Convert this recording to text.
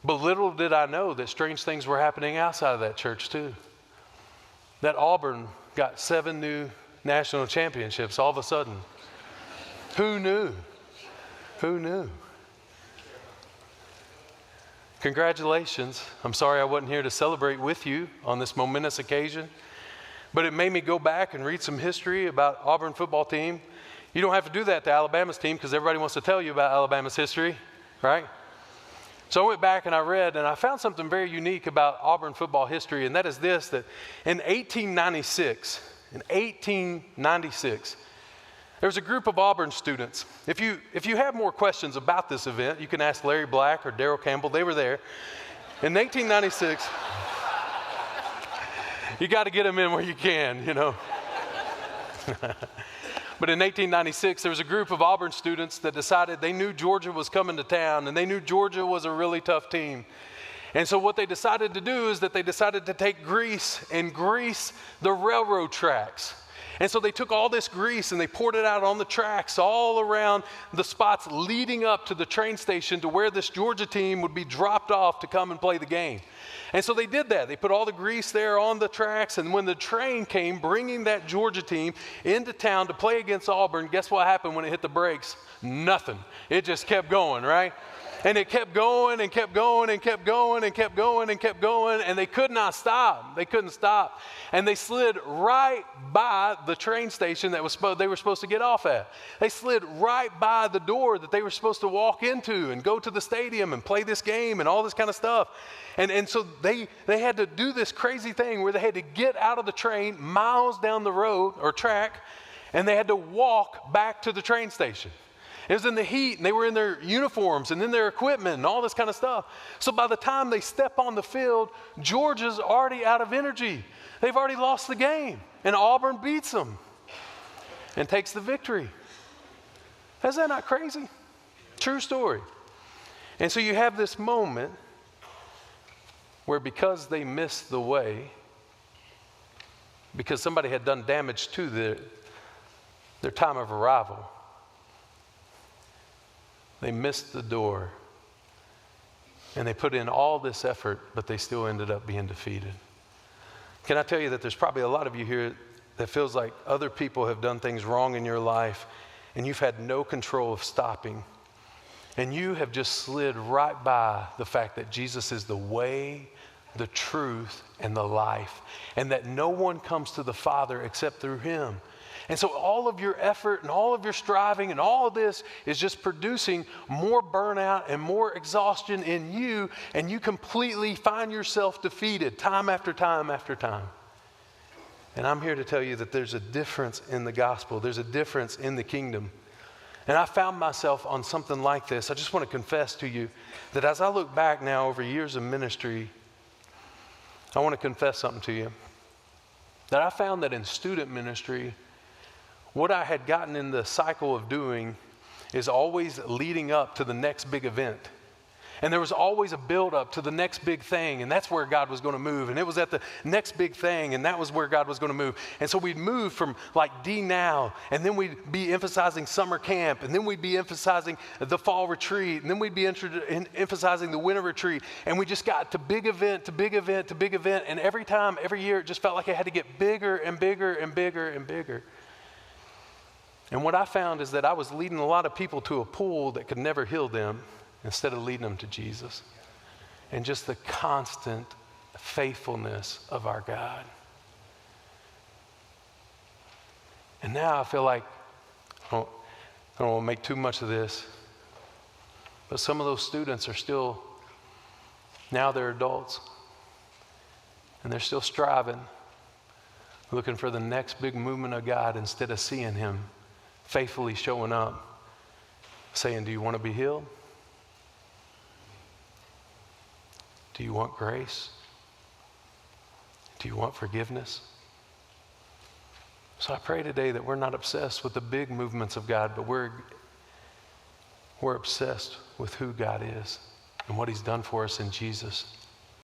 But little did I know that strange things were happening outside of that church too. That Auburn got 7 new national championships all of a sudden. Who knew? Who knew? Congratulations. I'm sorry I wasn't here to celebrate with you on this momentous occasion, but it made me go back and read some history about Auburn football team. You don't have to do that to Alabama's team because everybody wants to tell you about Alabama's history, right? So I went back and I read, and I found something very unique about Auburn football history, and that is this, that in 1896, there was a group of Auburn students. If you have more questions about this event, you can ask Larry Black or Darrell Campbell. They were there. In 1896, you got to get them in where you can, you know. But in 1896, there was a group of Auburn students that decided they knew Georgia was coming to town, and they knew Georgia was a really tough team. And so what they decided to do is that they decided to take grease and grease the railroad tracks. And so they took all this grease and they poured it out on the tracks all around the spots leading up to the train station to where this Georgia team would be dropped off to come and play the game. And so they did that. They put all the grease there on the tracks, and when the train came bringing that Georgia team into town to play against Auburn, guess what happened when it hit the brakes? Nothing. It just kept going, right? And it kept going and kept going and kept going and kept going and kept going, and they could not stop. They couldn't stop. And they slid right by the train station that they were supposed to get off at. They slid right by the door that they were supposed to walk into and go to the stadium and play this game and all this kind of stuff. And so they had to do this crazy thing where they had to get out of the train miles down the road or track, and they had to walk back to the train station. It was in the heat, and they were in their uniforms and in their equipment and all this kind of stuff. So by the time they step on the field, Georgia's already out of energy. They've already lost the game, and Auburn beats them and takes the victory. Is that not crazy? True story. And so you have this moment where because they missed the way, because somebody had done damage to their time of arrival, they missed the door, and they put in all this effort, but they still ended up being defeated. Can I tell you that there's probably a lot of you here that feels like other people have done things wrong in your life, and you've had no control of stopping, and you have just slid right by the fact that Jesus is the way, the truth, and the life, and that no one comes to the Father except through him. And so all of your effort and all of your striving and all of this is just producing more burnout and more exhaustion in you, and you completely find yourself defeated time after time after time. And I'm here to tell you that there's a difference in the gospel. There's a difference in the kingdom. And I found myself on something like this. I just want to confess to you that as I look back now over years of ministry, I want to confess something to you. That I found that in student ministry, what I had gotten in the cycle of doing is always leading up to the next big event. And there was always a build up to the next big thing, and that's where God was going to move. And it was at the next big thing, and that was where God was going to move. And so we'd move from like D now, and then we'd be emphasizing summer camp, and then we'd be emphasizing the fall retreat, and then we'd be emphasizing the winter retreat. And we just got to big event, to big event, to big event. And every time, every year, it just felt like it had to get bigger and bigger and bigger and bigger. And what I found is that I was leading a lot of people to a pool that could never heal them instead of leading them to Jesus. And just the constant faithfulness of our God. And now I feel like, I don't want to make too much of this, but some of those students are still, now they're adults, and they're still striving, looking for the next big movement of God instead of seeing him faithfully showing up, saying, do you want to be healed? Do you want grace? Do you want forgiveness? So I pray today that we're not obsessed with the big movements of God, but we're obsessed with who God is and what he's done for us in Jesus.